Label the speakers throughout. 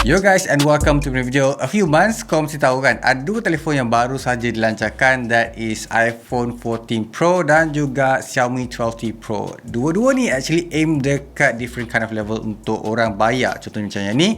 Speaker 1: Yo guys, and welcome to my video. A few months, kau mesti tahu kan, ada dua telefon yang baru saja dilancarkan, that is iPhone 14 Pro dan juga Xiaomi 12T Pro. Dua-dua ni actually aim dekat different kind of level untuk orang bayar. Contohnya macam yang ni,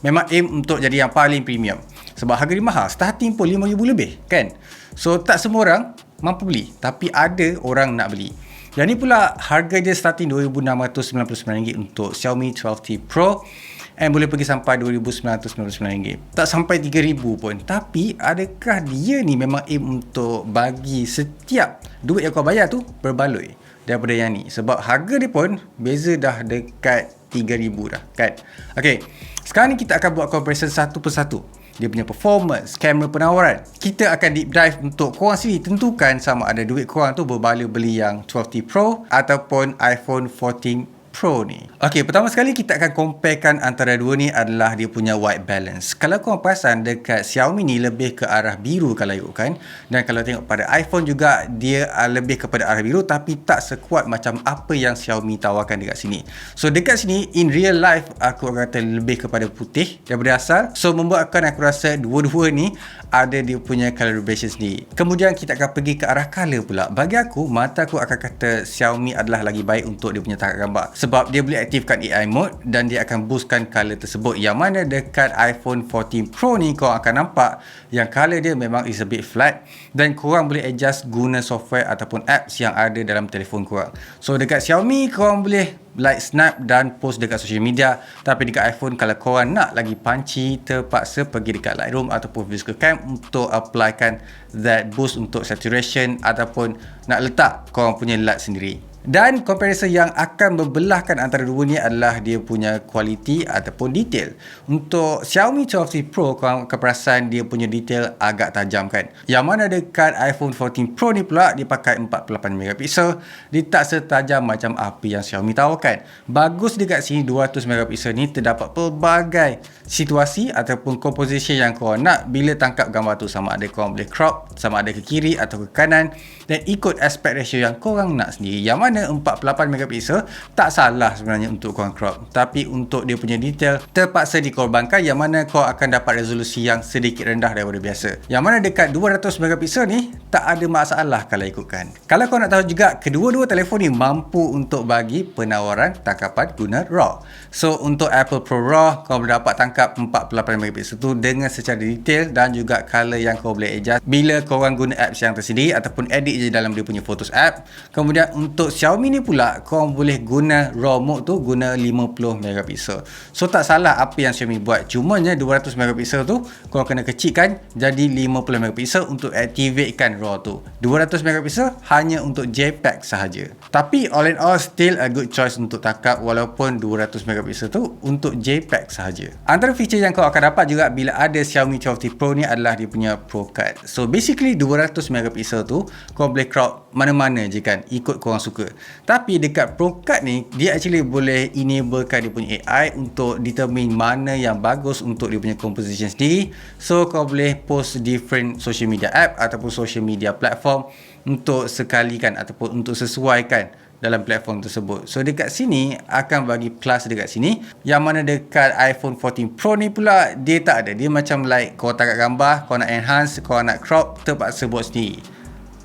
Speaker 1: memang aim untuk jadi yang paling premium. Sebab harga dia mahal, starting pun RM5,000 lebih kan. So tak semua orang mampu beli, tapi ada orang nak beli. Yang ni pula harga dia starting RM2,699 untuk Xiaomi 12T Pro, and boleh pergi sampai RM2,999. Tak sampai RM3,000 pun. Tapi adakah dia ni memang aim untuk bagi setiap duit yang kau bayar tu berbaloi daripada yang ni? Sebab harga dia pun beza dah dekat RM3,000 dah kan. Okay, sekarang ni kita akan buat comparison satu persatu. Dia punya performance, kamera penawaran. Kita akan deep dive untuk korang sendiri tentukan sama ada duit korang tu berbaloi beli yang 12T Pro ataupun iPhone 14 Pro ni. Okay, pertama sekali kita akan comparekan antara dua ni adalah dia punya white balance. Kalau korang perasan dekat Xiaomi ni lebih ke arah biru kalau ikutkan, dan kalau tengok pada iPhone juga dia lebih kepada arah biru, tapi tak sekuat macam apa yang Xiaomi tawarkan dekat sini. So dekat sini in real life aku kata lebih kepada putih daripada asal. So membuatkan aku rasa dua-dua ni ada dia punya calibration sendiri. Kemudian kita akan pergi ke arah color pula. Bagi aku, mata aku akan kata Xiaomi adalah lagi baik untuk dia punya tangkap gambar. Sebab dia boleh aktifkan AI mode dan dia akan boostkan color tersebut. Yang mana dekat iPhone 14 Pro ni kau akan nampak yang color dia memang is a bit flat, dan korang boleh adjust guna software ataupun apps yang ada dalam telefon korang. So dekat Xiaomi korang boleh like snap dan post dekat social media, tapi dekat iPhone kalau korang nak lagi punchy, terpaksa pergi dekat Lightroom ataupun Visual Cam untuk applykan that boost untuk saturation ataupun nak letak korang punya light sendiri. Dan comparison yang akan membelahkan antara dua ni adalah dia punya quality ataupun detail. Untuk Xiaomi 12T Pro korang akan perasan dia punya detail agak tajam kan. Yang mana dekat iPhone 14 Pro ni pula dia pakai 48MP. Dia tak setajam macam apa yang Xiaomi tawarkan. Bagus dekat sini 200MP ni terdapat pelbagai situasi ataupun composition yang korang nak bila tangkap gambar tu. Sama ada korang boleh crop, sama ada ke kiri atau ke kanan, dan ikut aspect ratio yang korang nak sendiri. Yang mana 48MP tak salah sebenarnya untuk korang crop, tapi untuk dia punya detail terpaksa dikorbankan, yang mana kau akan dapat resolusi yang sedikit rendah daripada biasa. Yang mana dekat 200MP ni tak ada masalah kalau ikutkan. Kalau kau nak tahu juga, kedua-dua telefon ni mampu untuk bagi penawaran tangkapan guna RAW. So untuk Apple Pro RAW kau boleh dapat tangkap 48MP tu dengan secara detail dan juga color yang kau boleh adjust bila korang guna apps yang tersendiri ataupun edit je dalam dia punya Photos app. Kemudian untuk Xiaomi ni pula korang boleh guna RAW mode tu guna 50MP. So tak salah apa yang Xiaomi buat, cumanya 200MP tu korang kena kecilkan jadi 50MP untuk activatekan RAW tu. 200MP hanya untuk JPEG sahaja. Tapi all in all still a good choice untuk tangkap walaupun 200MP tu untuk JPEG sahaja. Antara feature yang kau akan dapat juga bila ada Xiaomi 12T Pro ni adalah dia punya Pro Cut. So basically 200MP tu kau boleh crop mana-mana je kan, ikut korang suka. Tapi dekat Pro Cut ni dia actually boleh enablekan dia punya AI untuk determine mana yang bagus untuk dia punya composition sendiri. So kau boleh post different social media app ataupun social media platform untuk sekalikan ataupun untuk sesuaikan dalam platform tersebut. So dekat sini akan bagi plus dekat sini, yang mana dekat iPhone 14 Pro ni pula dia tak ada. Dia macam like kau tangkap gambar, kau nak enhance, kau nak crop, terpaksa buat sendiri.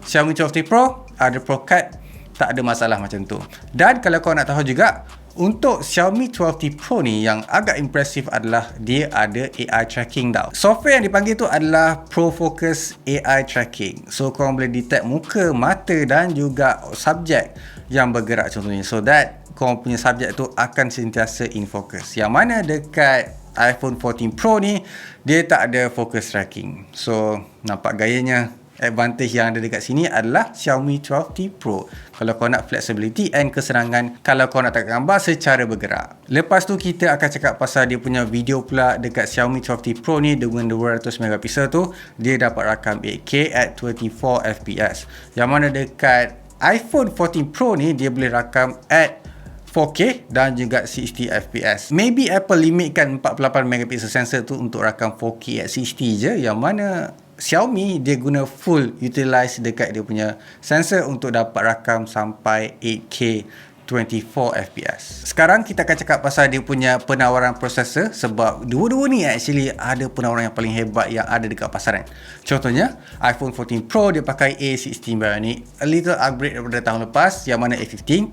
Speaker 1: Xiaomi 12T Pro ada Pro Cut, tak ada masalah macam tu. Dan kalau kau nak tahu juga, untuk Xiaomi 12T Pro ni yang agak impresif adalah dia ada AI tracking tau. Software yang dipanggil tu adalah Pro Focus AI Tracking. So korang boleh detect muka, mata dan juga subjek yang bergerak contohnya, so that korang punya subjek tu akan sentiasa in focus. Yang mana dekat iPhone 14 Pro ni dia tak ada focus tracking. So nampak gayanya advantage yang ada dekat sini adalah Xiaomi 12T Pro. Kalau kau nak flexibility and kesenangan kalau kau nak tangkap gambar secara bergerak. Lepas tu kita akan cakap pasal dia punya video pula. Dekat Xiaomi 12T Pro ni dengan 200MP tu dia dapat rakam 8K at 24fps. Yang mana dekat iPhone 14 Pro ni dia boleh rakam at 4K dan juga 60fps. Maybe Apple limitkan 48MP sensor tu untuk rakam 4K at 60 je, yang mana Xiaomi dia guna full utilize dekat dia punya sensor untuk dapat rakam sampai 8K 24 fps. Sekarang kita akan cakap pasal dia punya penawaran prosesor, sebab dua-dua ni actually ada penawaran yang paling hebat yang ada dekat pasaran. Contohnya iPhone 14 Pro dia pakai A16 Bionic, a little upgrade daripada tahun lepas yang mana A15.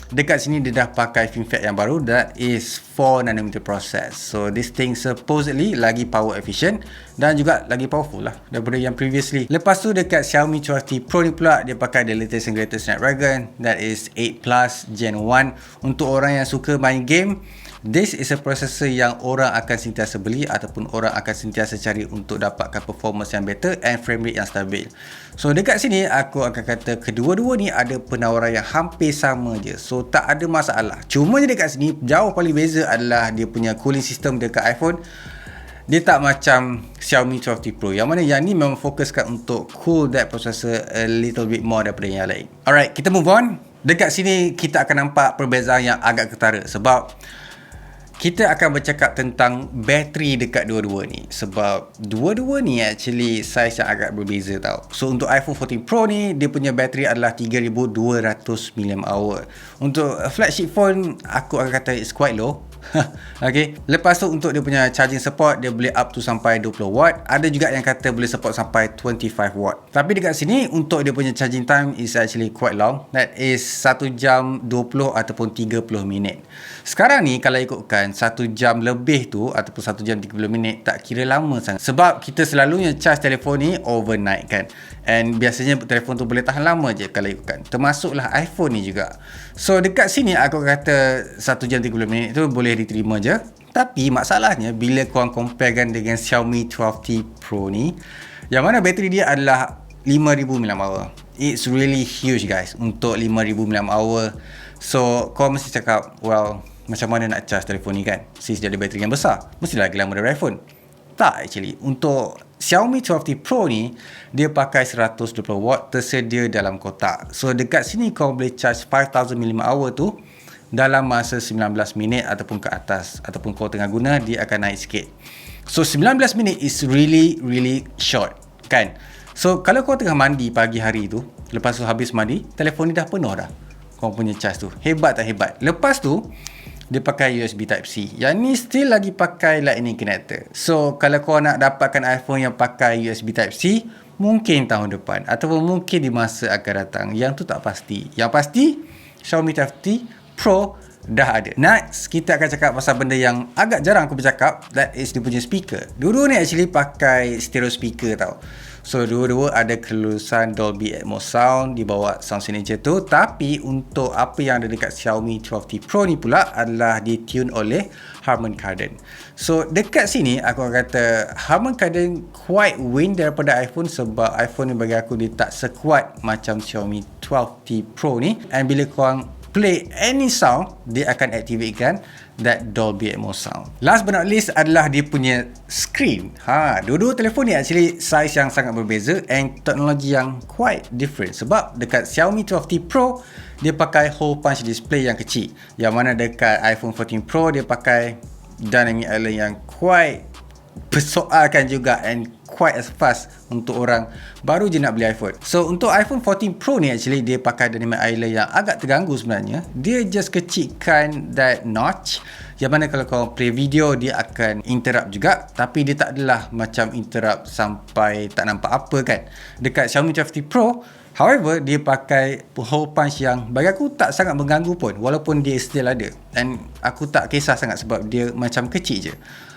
Speaker 1: Dekat sini dia dah pakai FinFET yang baru, that is 4nm process. So this thing supposedly lagi power efficient dan juga lagi powerful lah daripada yang previously. Lepas tu dekat Xiaomi 12T Pro ni pula dia pakai the latest and greatest Snapdragon, that is 8 Plus Gen 1. Untuk orang yang suka main game, this is a processor yang orang akan sentiasa beli ataupun orang akan sentiasa cari untuk dapatkan performance yang better and frame rate yang stabil. So dekat sini aku akan kata kedua-dua ni ada penawaran yang hampir sama je. So tak ada masalah. Cuma je dekat sini jauh paling beza adalah dia punya cooling system dekat iPhone. Dia tak macam Xiaomi 12T Pro, yang mana yang ni memang fokuskan untuk cool that processor a little bit more daripada yang lain. Alright, kita move on. Dekat sini kita akan nampak perbezaan yang agak ketara, sebab kita akan bercakap tentang bateri dekat dua-dua ni, sebab dua-dua ni actually size yang agak berbeza tau. So untuk iPhone 14 Pro ni dia punya bateri adalah 3200 mAh. Untuk flagship phone aku akan kata it's quite low. Okay. Lepas tu untuk dia punya charging support, dia boleh up to sampai 20 watt. Ada juga yang kata boleh support sampai 25 watt. Tapi dekat sini untuk dia punya charging time is actually quite long, that is 1 jam 20 ataupun 30 minit. Sekarang ni kalau ikutkan 1 jam lebih tu ataupun 1 jam 30 minit tak kira lama sangat, sebab kita selalunya charge telefon ni overnight kan, and biasanya telefon tu boleh tahan lama je kalau ikutkan, termasuklah iPhone ni juga. So dekat sini aku kata 1 jam 30 minit tu boleh diterima je. Tapi masalahnya bila korang comparekan dengan Xiaomi 12T Pro ni, yang mana bateri dia adalah 5000 mAh. It's really huge guys untuk 5000 mAh. So korang mesti cakap, well, macam mana nak charge telefon ni kan, since dia ada bateri yang besar, mesti lagi lama daripada iPhone. Tak, actually untuk Xiaomi 12T Pro ni dia pakai 120 watt tersedia dalam kotak. So dekat sini kau boleh charge 5000 mAh tu dalam masa 19 minit ataupun ke atas, ataupun kau tengah guna dia akan naik sikit. So 19 minit is really short kan. So kalau kau tengah mandi pagi hari tu, lepas tu habis mandi, telefon ni dah penuh dah kau punya charge tu. Hebat tak hebat? Lepas tu dia pakai USB Type-C. Yang ni still lagi pakai Lightning connector. So kalau kau nak dapatkan iPhone yang pakai USB Type-C, mungkin tahun depan ataupun mungkin di masa akan datang. Yang tu tak pasti. Yang pasti Xiaomi 12T Pro dah ada. Next, kita akan cakap pasal benda yang agak jarang aku bercakap, that is dia punya speaker. Dua-dua ni actually pakai stereo speaker tau. So dua-dua ada kelulusan Dolby Atmos sound di bawah sound signature tu. Tapi untuk apa yang ada dekat Xiaomi 12T Pro ni pula adalah ditune oleh Harman Kardon. So dekat sini aku kata Harman Kardon quite win daripada iPhone, sebab iPhone ni bagi aku dia tak sekuat macam Xiaomi 12T Pro ni. And bila korang play any sound, dia akan activatekan that Dolby Atmos sound. Last but not least adalah dia punya screen. Dua-dua telefon ni actually size yang sangat berbeza and teknologi yang quite different. Sebab dekat Xiaomi 12T Pro dia pakai hole punch display yang kecil, yang mana dekat iPhone 14 Pro dia pakai dynamic island yang quite persoalkan juga and quite as fast untuk orang baru je nak beli iPhone. So untuk iPhone 14 Pro ni actually dia pakai dynamic island yang agak terganggu sebenarnya. Dia just kecilkan that notch, yang mana kalau kau play video dia akan interrupt juga, tapi dia tak adalah macam interrupt sampai tak nampak apa kan. Dekat Xiaomi 12T Pro, however, dia pakai hole punch yang bagi aku tak sangat mengganggu pun, walaupun dia still ada. Dan aku tak kisah sangat sebab dia macam kecil je.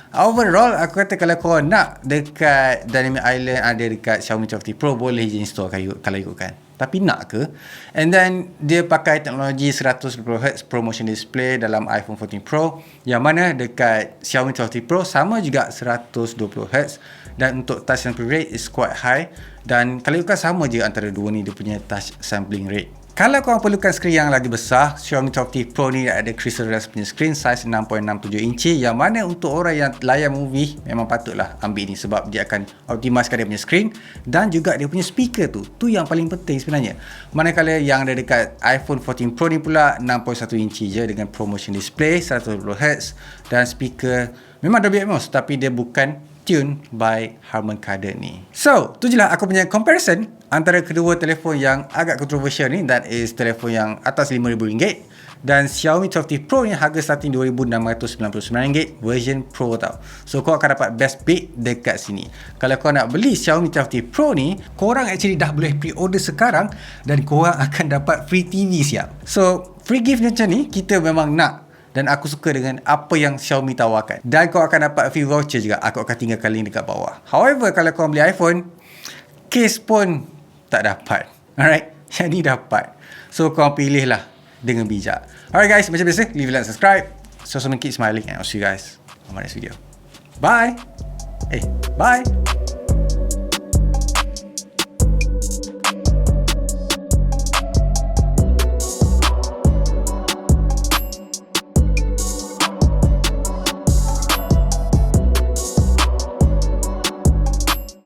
Speaker 1: Overall, aku kata kalau kau nak dekat Dynamic Island ada dekat Xiaomi 12T Pro, boleh je install kalau ikutkan. Tapi nak ke? And then dia pakai teknologi 120Hz ProMotion display dalam iPhone 14 Pro, yang mana dekat Xiaomi 12T Pro sama juga 120Hz. Dan untuk touch sampling rate is quite high. Dan kalau ikutkan sama je antara dua ni dia punya touch sampling rate. Kalau korang perlukan skrin yang lagi besar, Xiaomi 12T Pro ni ada Crystal Retina punya skrin size 6.67 inci, yang mana untuk orang yang layan movie memang patutlah ambil ni, sebab dia akan optimiskan dia punya skrin dan juga dia punya speaker tu yang paling penting sebenarnya. Manakala yang ada dekat iPhone 14 Pro ni pula 6.1 inci je dengan ProMotion display 120Hz dan speaker memang Dolby Atmos, tapi dia bukan tune by Harman Kardon ni. So, tu je lah aku punya comparison antara kedua telefon yang agak kontroversial ni, that is telefon yang atas RM5,000 Dan Xiaomi 12T Pro ni harga starting RM2,699 version Pro tau. So kau akan dapat best bid dekat sini. Kalau kau nak beli Xiaomi 12T Pro ni, korang actually dah boleh pre-order sekarang dan korang akan dapat free TV siap. So free gift macam ni kita memang nak, dan aku suka dengan apa yang Xiaomi tawarkan. Dan kau akan dapat free voucher juga. Aku akan tinggalkan link dekat bawah. However, kalau kau beli iPhone, case pun tak dapat. Alright, yang ni dapat. So kau pilih lah dengan bijak. Alright guys, macam biasa, leave a like, subscribe. So keep smiling and I'll see you guys on my next video. Bye. Bye.